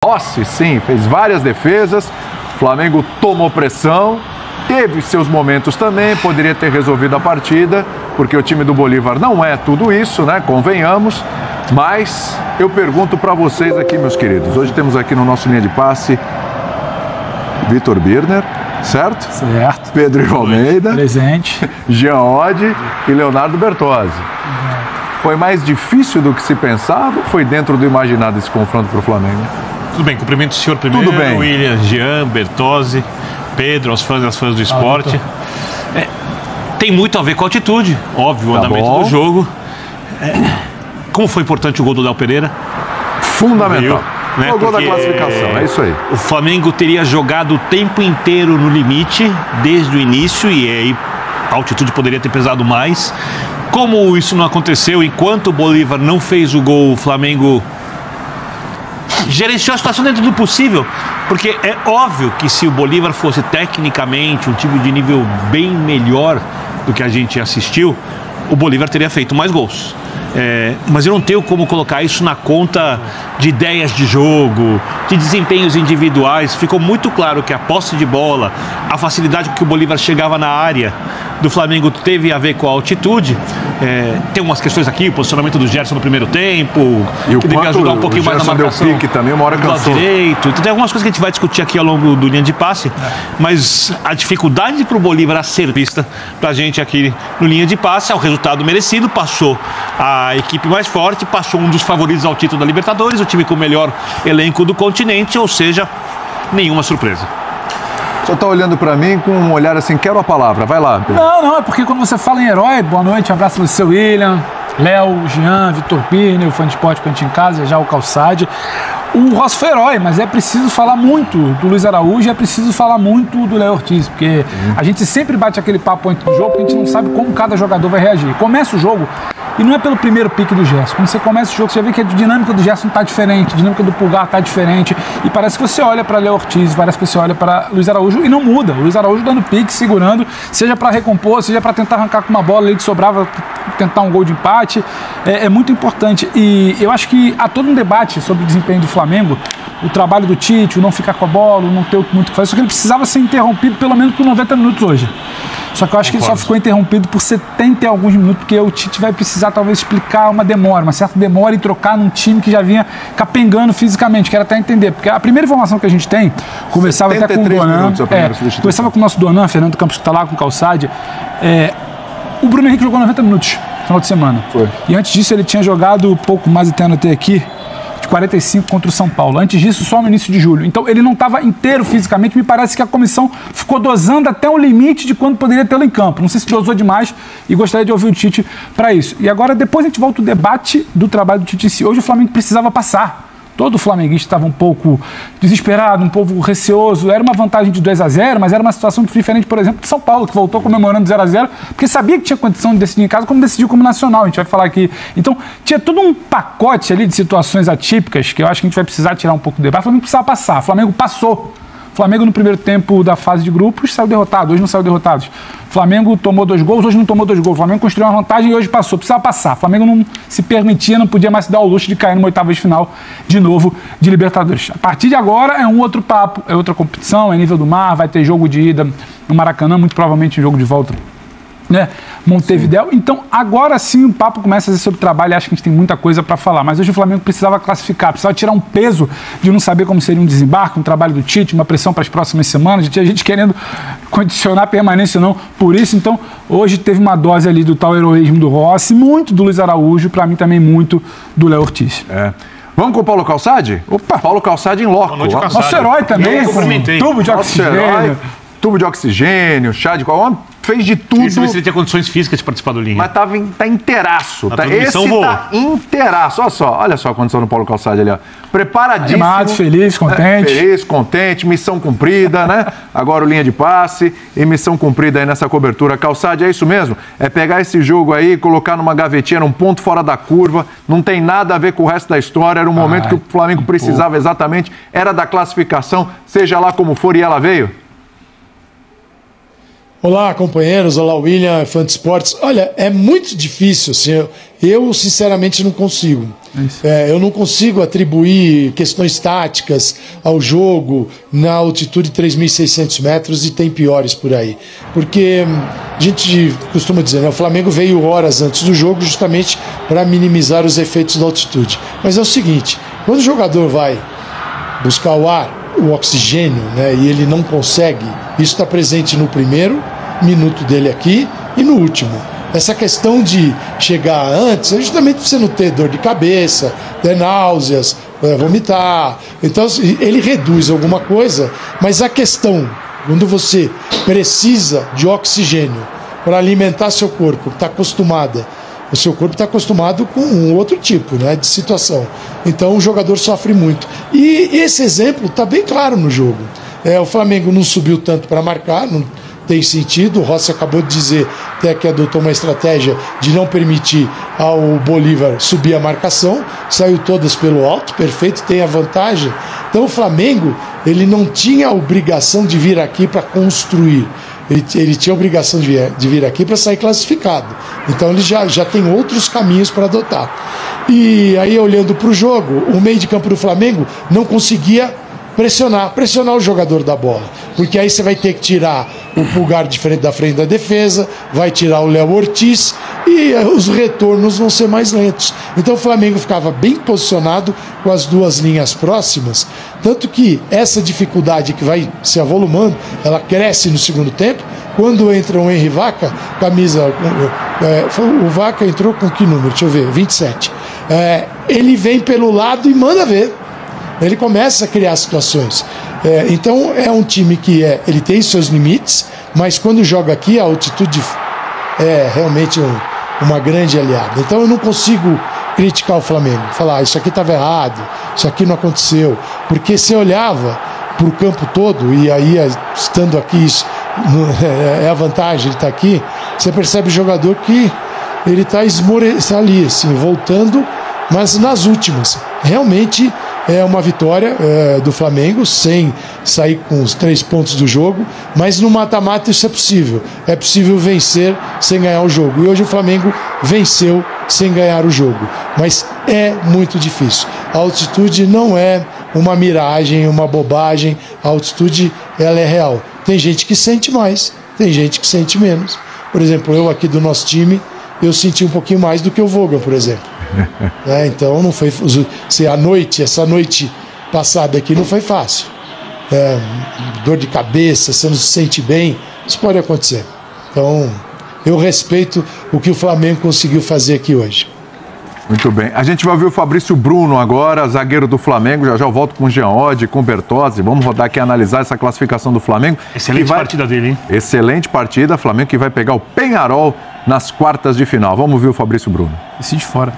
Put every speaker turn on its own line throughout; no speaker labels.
Rossi, sim, fez várias defesas, o Flamengo tomou pressão, teve seus momentos também, poderia ter resolvido a partida, porque o time do Bolívar não é tudo isso, né, convenhamos, mas eu pergunto para vocês aqui, meus queridos, hoje temos aqui no nosso linha de passe Vitor Birner, certo?
Certo.
Pedro Ivo Almeida.
Presente.
Jean Oddi e Leonardo Bertozzi. Foi mais difícil do que se pensava ou foi dentro do imaginado esse confronto para o Flamengo?
Tudo bem, cumprimento o senhor primeiro,
Tudo bem.
William, Jean, Bertozzi, Pedro, aos fãs e as fãs do esporte. Tem muito a ver com a altitude, óbvio, o andamento do jogo. Como foi importante o gol do Léo Pereira?
Fundamental.
Né?
O gol da classificação, é isso aí.
O Flamengo teria jogado o tempo inteiro no limite, desde o início, e aí a altitude poderia ter pesado mais. Como isso não aconteceu, enquanto o Bolívar não fez o gol, o Flamengo gerenciou a situação dentro do possível, porque é óbvio que se o Bolívar fosse tecnicamente um time de nível bem melhor do que a gente assistiu, o Bolívar teria feito mais gols. Mas eu não tenho como colocar isso na conta de ideias de jogo, de desempenhos individuais. Ficou muito claro que a posse de bola, a facilidade com que o Bolívar chegava na área do Flamengo teve a ver com a altitude. Tem umas questões aqui, o posicionamento do Gerson no primeiro tempo,
e o
que devia ajudar um pouquinho mais na marcação.
Deu pique também, uma hora
do lado direito. Então, tem algumas coisas que a gente vai discutir aqui ao longo do linha de passe, mas a dificuldade para o Bolívar a ser vista para a gente aqui no linha de passe é o resultado merecido. Passou a equipe mais forte, passou um dos favoritos ao título da Libertadores, o time com o melhor elenco do continente, ou seja, nenhuma surpresa.
Só tá olhando para mim com um olhar assim, quero a palavra, vai lá. Pedro.
Não, é porque quando você fala em herói, boa noite, um abraço para você, William, Léo, Jean, Vitor Birner, o fã de esporte Cantinho em Casa, já o Calçade. O Rossi foi herói, mas é preciso falar muito do Luiz Araújo, é preciso falar muito do Léo Ortiz, porque a gente sempre bate aquele papo antes do jogo, porque a gente não sabe como cada jogador vai reagir. Começa o jogo, e não é pelo primeiro pique do Gerson. Quando você começa o jogo, você vê que a dinâmica do Gerson tá diferente, a dinâmica do Pulgar tá diferente, e parece que você olha para Léo Ortiz, parece que você olha para Luiz Araújo e não muda. O Luiz Araújo dando pique, segurando, seja para recompor, seja para tentar arrancar com uma bola ali que sobrava, tentar um gol de empate. É muito importante. E eu acho que há todo um debate sobre o desempenho do Flamengo, o trabalho do Tite, o não ficar com a bola, o não ter muito o que fazer, só que ele precisava ser interrompido pelo menos por 90 minutos hoje. Só que eu acho que ele só ficou interrompido por 70 e alguns minutos, porque o Tite vai precisar talvez explicar uma certa demora em trocar num time que já vinha capengando fisicamente. Quero até entender, porque a primeira informação que a gente tem, conversava até com o Donan, conversava com o nosso Donan, Fernando Campos, que está lá com o Calçade, o Bruno Henrique jogou 90 minutos no final de semana.
Foi.
E antes disso ele tinha jogado pouco mais, até anotei aqui, 45 contra o São Paulo. Antes disso, só no início de julho. Então, ele não estava inteiro fisicamente. Me parece que a comissão ficou dosando até o limite de quando poderia tê-lo em campo. Não sei se dosou demais e gostaria de ouvir o Tite para isso. E agora, depois a gente volta ao debate do trabalho do Tite em si. Hoje o Flamengo precisava passar. Todo flamenguista estava um pouco desesperado, um pouco receoso. Era uma vantagem de 2-0, mas era uma situação diferente, por exemplo, de São Paulo, que voltou comemorando 0-0, porque sabia que tinha condição de decidir em casa, como decidiu como nacional. A gente vai falar aqui. Então, tinha todo um pacote ali de situações atípicas que eu acho que a gente vai precisar tirar um pouco do debate. O Flamengo precisava passar. O Flamengo passou. O Flamengo, no primeiro tempo da fase de grupos, saiu derrotado. Hoje não saiu derrotado. O Flamengo tomou 2 gols, hoje não tomou 2 gols. O Flamengo construiu uma vantagem e hoje passou. Precisava passar. O Flamengo não se permitia, não podia mais se dar o luxo de cair numa oitava de final de novo de Libertadores. A partir de agora é um outro papo, é outra competição, é nível do mar, vai ter jogo de ida no Maracanã, muito provavelmente um jogo de volta, né? Montevidéu. Então, agora sim o papo começa a ser sobre trabalho e acho que a gente tem muita coisa para falar. Mas hoje o Flamengo precisava classificar, precisava tirar um peso de não saber como seria um desembarque, um trabalho do Tite, uma pressão para as próximas semanas. Tinha gente querendo condicionar a permanência ou não por isso. Então, hoje teve uma dose ali do tal heroísmo do Rossi, muito do Luiz Araújo, para mim também muito do Léo Ortiz.
Vamos com o Paulo Calçade? Opa! Paulo Calçade em loco.
Nosso herói também, tubo de oxigênio.
Tubo de oxigênio, chá de qual? Fez de tudo.
Queria saber se ele tinha condições físicas de participar do linha.
Mas tá inteiraço.
Esse
tá inteiraço. Olha só a condição do Paulo Calçade ali, ó. Preparadíssimo.
Animado, feliz, contente.
Feliz, contente, missão cumprida, né? Agora o linha de passe e missão cumprida aí nessa cobertura. Calçade, é isso mesmo? É pegar esse jogo aí, colocar numa gavetinha, num ponto fora da curva. Não tem nada a ver com o resto da história. Era um momento que o Flamengo precisava exatamente. Era da classificação, seja lá como for, e ela veio.
Olá, companheiros. Olá, William, fã de esportes. Olha, é muito difícil, assim, eu sinceramente não consigo. Eu não consigo atribuir questões táticas ao jogo na altitude de 3.600 metros e tem piores por aí. Porque a gente costuma dizer, né, o Flamengo veio horas antes do jogo justamente para minimizar os efeitos da altitude. Mas é o seguinte, quando o jogador vai buscar o ar, o oxigênio, né, e ele não consegue, isso está presente no primeiro minuto dele aqui e no último. Essa questão de chegar antes é justamente para você não ter dor de cabeça, ter náuseas, vomitar. Então ele reduz alguma coisa, mas a questão, quando você precisa de oxigênio para alimentar seu corpo, está acostumada, o seu corpo está acostumado com um outro tipo, né, de situação. Então o jogador sofre muito. E esse exemplo está bem claro no jogo. O Flamengo não subiu tanto para marcar, não tem sentido. O Rossi acabou de dizer até que adotou uma estratégia de não permitir ao Bolívar subir a marcação, saiu todas pelo alto, perfeito, tem a vantagem. Então o Flamengo, ele não tinha a obrigação de vir aqui para construir. Ele tinha a obrigação de vir aqui para sair classificado. Então ele já tem outros caminhos para adotar. E aí, olhando para o jogo, o meio de campo do Flamengo não conseguia pressionar o jogador da bola. Porque aí você vai ter que tirar o Pulgar da frente da defesa, vai tirar o Léo Ortiz e os retornos vão ser mais lentos. Então o Flamengo ficava bem posicionado com as duas linhas próximas, tanto que essa dificuldade que vai se avolumando, ela cresce no segundo tempo. Quando entra o Henry Vaca, camisa... o Vaca entrou com que número? Deixa eu ver, 27. Ele vem pelo lado e manda ver. Ele começa a criar situações. Então é um time que ele tem seus limites, mas quando joga aqui a altitude é realmente uma grande aliada. Então eu não consigo criticar o Flamengo, falar isso aqui estava errado, isso aqui não aconteceu, porque você olhava para o campo todo, e aí estando aqui, é a vantagem, ele está aqui, você percebe o jogador que ele está ali, assim, voltando, mas nas últimas. Realmente é uma vitória do Flamengo, sem sair com os 3 pontos do jogo, mas no mata-mata isso é possível. É possível vencer sem ganhar o jogo. E hoje o Flamengo venceu sem ganhar o jogo. Mas é muito difícil. A altitude não é uma miragem, uma bobagem. A altitude, ela é real. Tem gente que sente mais, tem gente que sente menos. Por exemplo, eu aqui do nosso time, eu senti um pouquinho mais do que o Vogel, por exemplo. Então não foi. Essa noite passada aqui não foi fácil. Dor de cabeça, você não se sente bem, isso pode acontecer. Então eu respeito o que o Flamengo conseguiu fazer aqui hoje.
Muito bem. A gente vai ouvir o Fabrício Bruno agora, zagueiro do Flamengo. Já eu volto com o Jean Oddi, com o Bertozzi. Vamos rodar aqui e analisar essa classificação do Flamengo.
Excelente partida dele, hein?
Excelente partida. Flamengo que vai pegar o Peñarol nas quartas de final. Vamos ouvir o Fabrício Bruno.
Decide fora.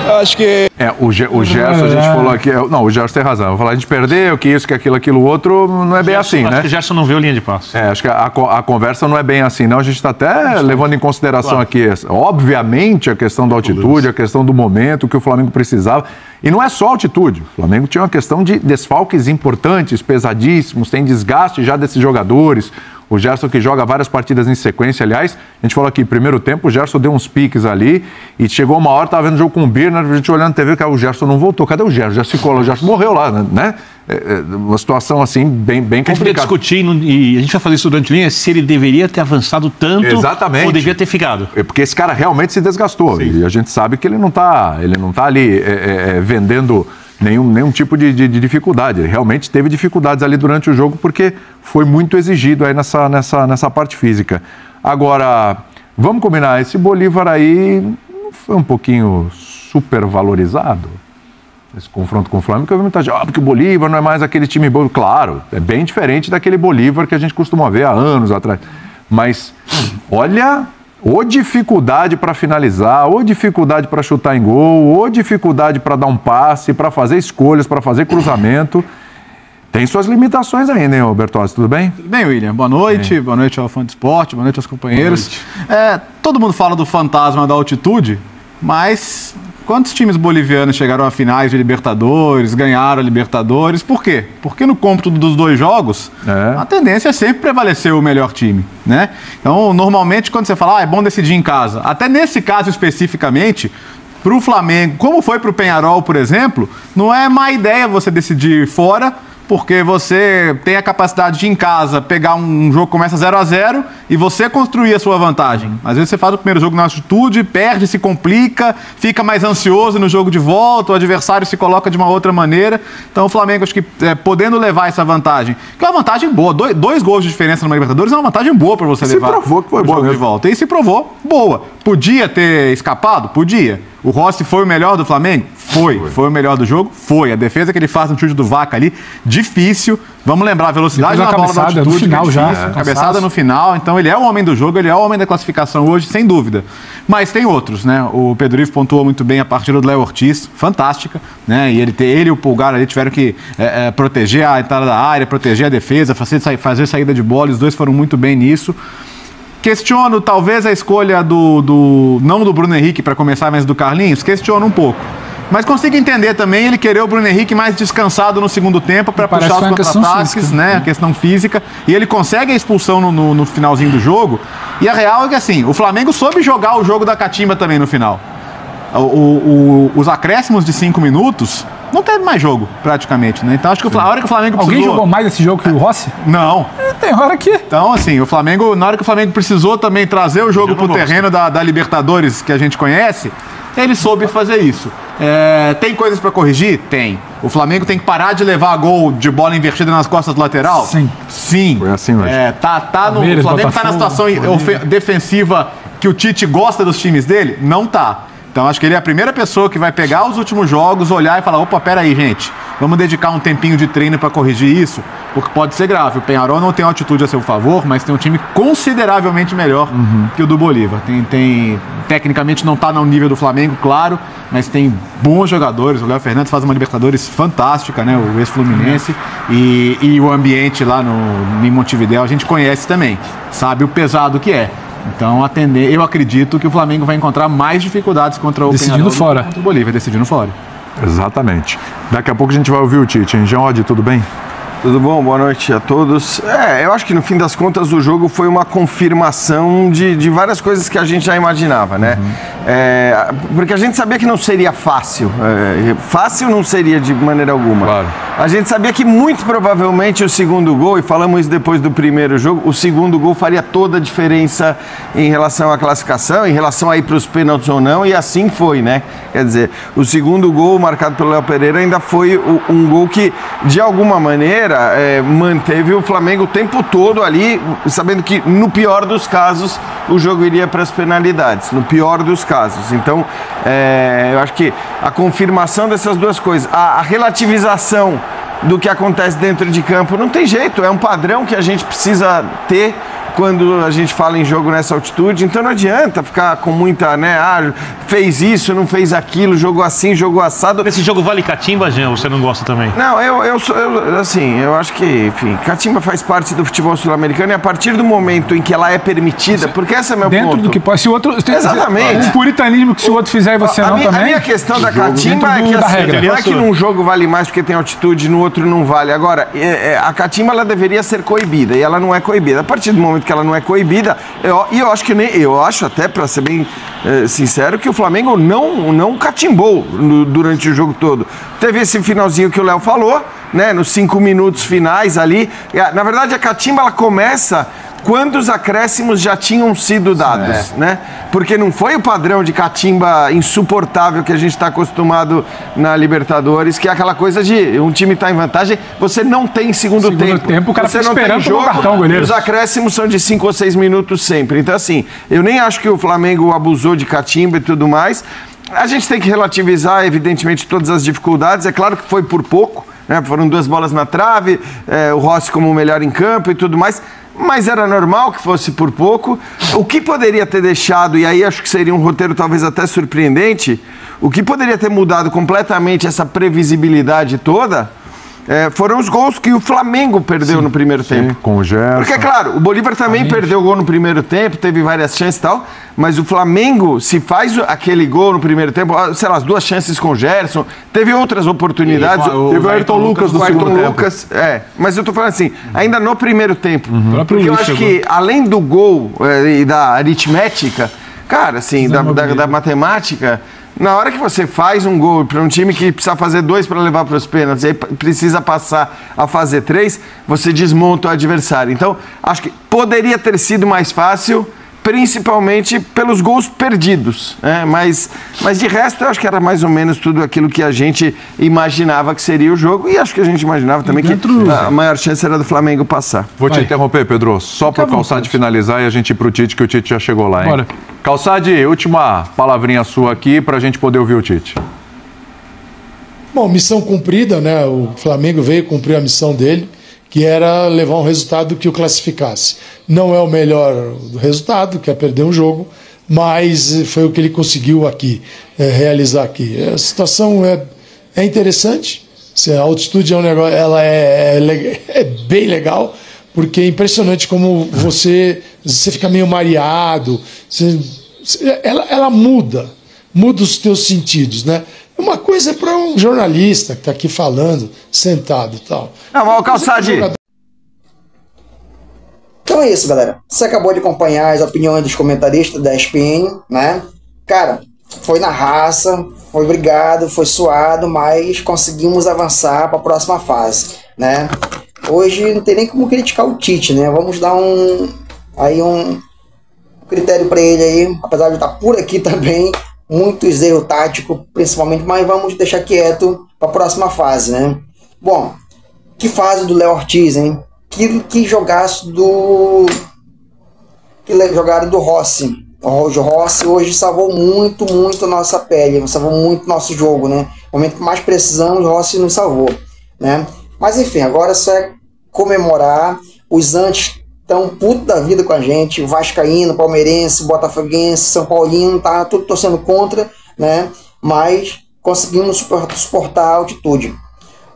Eu acho que...
O Gerson, a gente falou aqui... Não, o Gerson tem razão. Eu vou falar, a gente perdeu, que isso, que aquilo outro, não é bem assim, né?
Acho que o Gerson não viu linha de passe.
Acho que a conversa não é bem assim, não. A gente está até levando em consideração aqui, obviamente, a questão da altitude, a questão do momento que o Flamengo precisava. E não é só altitude. O Flamengo tinha uma questão de desfalques importantes, pesadíssimos, tem desgaste já desses jogadores. O Gerson que joga várias partidas em sequência, aliás, a gente falou aqui, primeiro tempo, o Gerson deu uns piques ali e chegou uma hora, estava vendo o jogo com o Birner, a gente olhando na TV, que o Gerson não voltou. Cadê o Gerson? Já ficou lá, o Gerson morreu lá, né? Uma situação assim, bem complicada. A gente vai discutir,
e a gente vai fazer isso durante a linha, se ele deveria ter avançado tanto.
Exatamente.
Ou devia ter ficado.
Porque esse cara realmente se desgastou. Sim. E a gente sabe que ele não tá ali vendendo nenhum tipo de dificuldade. Ele realmente teve dificuldades ali durante o jogo porque foi muito exigido aí nessa parte física. Agora, vamos combinar, esse Bolívar aí não foi um pouquinho supervalorizado? Esse confronto com o Flamengo, que eu vi muita gente, porque o Bolívar não é mais aquele time bom. Claro, é bem diferente daquele Bolívar que a gente costuma ver há anos atrás. Mas, olha... Ou dificuldade para finalizar, ou dificuldade para chutar em gol, ou dificuldade para dar um passe, para fazer escolhas, para fazer cruzamento. Tem suas limitações ainda, hein, Bertozzi? Tudo bem?
Tudo bem, William. Boa noite. Boa noite ao fã de esporte, boa noite aos companheiros. Todo mundo fala do fantasma da altitude, mas Quantos times bolivianos chegaram a finais de Libertadores, ganharam a Libertadores? Por quê? Porque no cômputo dos 2 jogos, a tendência é sempre prevalecer o melhor time, né? Então, normalmente, quando você fala, é bom decidir em casa, até nesse caso especificamente, para o Flamengo, como foi para o Peñarol, por exemplo, não é má ideia você decidir fora, porque você tem a capacidade de, em casa, pegar um jogo que começa 0-0 e você construir a sua vantagem. Às vezes você faz o primeiro jogo na altitude, perde, se complica, fica mais ansioso no jogo de volta, o adversário se coloca de uma outra maneira. Então o Flamengo, acho que podendo levar essa vantagem, que é uma vantagem boa, 2 gols de diferença numa Libertadores é uma vantagem boa para você levar.
Se provou que foi boa
de volta. E se provou, boa. Podia ter escapado? Podia. O Rossi foi o melhor do Flamengo? Foi o melhor do jogo? Foi. A defesa que ele faz no chute do Vaca ali, difícil. Vamos lembrar, a velocidade na bola da altitude, no final cabeçada no final. Então ele é o homem do jogo, ele é o homem da classificação hoje, sem dúvida. Mas tem outros, né? O Pedro Ivo pontuou muito bem a partida do Léo Ortiz, fantástica, né? E ele e o Pulgar ali tiveram que proteger a entrada da área, proteger a defesa, fazer saída de bola. Os dois foram muito bem nisso. Questiono talvez a escolha não do Bruno Henrique para começar, mas do Carlinhos, questiono um pouco. Mas consigo entender também ele querer o Bruno Henrique mais descansado no segundo tempo para puxar os contra-ataques, né? A questão física. E ele consegue a expulsão no finalzinho do jogo. E a real é que assim, o Flamengo soube jogar o jogo da catimba também no final. Os acréscimos de 5 minutos, não teve mais jogo, praticamente, né? Então acho que a hora que o Flamengo precisou...
Alguém jogou mais esse jogo que o Rossi?
Não.
Tem hora que...
Então, assim, na hora que o Flamengo precisou também trazer o jogo pro terreno da Libertadores que a gente conhece, ele soube fazer isso. Tem coisas para corrigir? Tem. O Flamengo tem que parar de levar gol de bola invertida nas costas do lateral? Sim.
Foi assim hoje.
O Flamengo está na situação defensiva que o Tite gosta dos times dele? Não tá. Então acho que ele é a primeira pessoa que vai pegar os últimos jogos, olhar e falar, opa, peraí, gente, vamos dedicar um tempinho de treino para corrigir isso, porque pode ser grave. O Peñarol não tem altitude a seu favor, mas tem um time consideravelmente melhor que o do Bolívar. Tecnicamente não está no nível do Flamengo, claro, mas tem bons jogadores. O Léo Fernandes faz uma Libertadores fantástica, né? O ex-Fluminense. E o ambiente lá em Montevidéu a gente conhece também, sabe o pesado que é. Então, eu acredito que o Flamengo vai encontrar mais dificuldades contra o
Decidindo fora.
Contra o Bolívar, decidindo fora.
Exatamente. Daqui a pouco a gente vai ouvir o Tite. Hein? Jean Oddi, tudo bem?
Tudo bom? Boa noite a todos. Eu acho que no fim das contas o jogo foi uma confirmação de várias coisas que a gente já imaginava, né? Porque a gente sabia que não seria fácil. Fácil não seria de maneira alguma.
Claro.
A gente sabia que muito provavelmente o segundo gol, e falamos isso depois do primeiro jogo, o segundo gol faria toda a diferença em relação à classificação, em relação a ir para os pênaltis ou não, e assim foi, né? Quer dizer, o segundo gol marcado pelo Léo Pereira ainda foi um gol que, de alguma maneira, manteve o Flamengo o tempo todo ali, sabendo que no pior dos casos o jogo iria para as penalidades, no pior dos casos. Então, eu acho que a confirmação dessas duas coisas, a relativização do que acontece dentro de campo, não tem jeito, é um padrão que a gente precisa ter quando a gente fala em jogo nessa altitude, então não adianta ficar com muita, né, fez isso, não fez aquilo, jogou assim, jogou assado.
Esse jogo vale catimba, Jean, ou você não gosta também?
Não, eu acho que, enfim, catimba faz parte do futebol sul-americano e a partir do momento em que ela é permitida, porque esse é meu ponto.
Dentro do que pode, se o outro...
Exatamente.
Um puritanismo que se o outro fizer e você não também...
A minha questão da catimba é que, assim, não é que num jogo vale mais porque tem altitude, no outro não vale. Agora, a catimba, ela deveria ser coibida e ela não é coibida. A partir do momento que ela não é coibida, eu acho até, para ser bem sincero, que o Flamengo não catimbou durante o jogo todo. Teve esse finalzinho que o Léo falou, né, nos 5 minutos finais ali. Na verdade, a catimba ela começa quando os acréscimos já tinham sido dados, né? Porque não foi o padrão de catimba insuportável que a gente está acostumado na Libertadores, que é aquela coisa de um time está em vantagem, você não tem segundo tempo.
O cara
você
fica
não
esperando
tem jogo,
cartão, goleiro.
os acréscimos são de 5 ou 6 minutos sempre. Então, assim, eu nem acho que o Flamengo abusou de catimba e tudo mais. A gente tem que relativizar, evidentemente, todas as dificuldades. É claro que foi por pouco, né? Foram 2 bolas na trave, o Rossi como o melhor em campo e tudo mais. Mas era normal que fosse por pouco. O que poderia ter deixado, e aí acho que seria um roteiro talvez até surpreendente, o que poderia ter mudado completamente essa previsibilidade toda foram os gols que o Flamengo perdeu no primeiro tempo.
Com o Gerson.
Porque, claro, o Bolívar também perdeu gol no primeiro tempo, teve várias chances e tal, mas o Flamengo, se faz aquele gol no primeiro tempo, sei lá, as 2 chances com o Gerson, teve outras oportunidades.
Teve o Ayrton Lucas do segundo tempo.
Mas eu tô falando assim, ainda no primeiro tempo. Porque eu acho que, além do gol e da aritmética, cara, assim, da matemática... Na hora que você faz um gol para um time que precisa fazer 2 para levar para os pênaltis, aí precisa passar a fazer 3, você desmonta o adversário. Então, acho que poderia ter sido mais fácil, principalmente pelos gols perdidos. Mas de resto, eu acho que era mais ou menos tudo aquilo que a gente imaginava que seria o jogo. E acho que a gente imaginava também que a maior chance era do Flamengo passar.
Vou te interromper, Pedro, só para o Calçade finalizar e a gente ir para o Tite, que o Tite já chegou lá, hein?
Bora.
Calçade, última palavrinha sua aqui para a gente poder ouvir o Tite.
Bom, missão cumprida, né? O Flamengo veio cumprir a missão dele, que era levar um resultado que o classificasse. Não é o melhor resultado, que é perder um jogo, mas foi o que ele conseguiu aqui, realizar aqui. A situação é interessante, a altitude é um negócio, ela é bem legal, porque é impressionante como você fica meio mareado, ela muda os teus sentidos, né? Uma coisa é para um jornalista que está aqui falando, sentado e tal.
Não, mas o Calçade...
Então é isso, galera. Você acabou de acompanhar as opiniões dos comentaristas da ESPN, né? Cara, foi na raça, foi brigado, foi suado, mas conseguimos avançar para a próxima fase, né? Hoje não tem nem como criticar o Tite, né? Vamos dar um critério para ele aí, apesar de estar por aqui também, muitos erros táticos, principalmente, mas vamos deixar quieto para a próxima fase, né? Bom, que fase do Léo Ortiz, hein? Que jogaço jogaram do Rossi. O Rossi hoje salvou muito a nossa pele, salvou muito nosso jogo, né? No momento que mais precisamos, o Rossi nos salvou, né? Mas enfim, agora só é comemorar. Os antes estão putos da vida com a gente, vascaíno, palmeirense, botafoguense, São Paulino, tá tudo torcendo contra, né? Mas conseguimos suportar a altitude.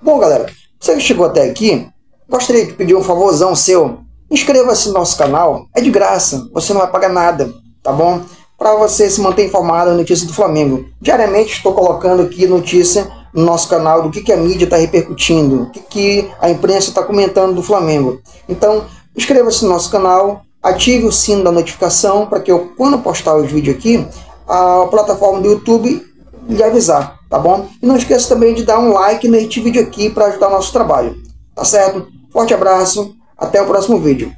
Bom, galera, você que chegou até aqui, gostaria de pedir um favorzão seu. Inscreva-se no nosso canal, é de graça, você não vai pagar nada, tá bom? Para você se manter informado da notícia do Flamengo. Diariamente estou colocando aqui notícia no nosso canal do que a mídia está repercutindo, o que a imprensa está comentando do Flamengo. Então, inscreva-se no nosso canal, ative o sino da notificação para que quando postar os vídeos aqui, a plataforma do YouTube lhe avisar, tá bom? E não esqueça também de dar um like neste vídeo aqui para ajudar o nosso trabalho, tá certo? Forte abraço, até o próximo vídeo.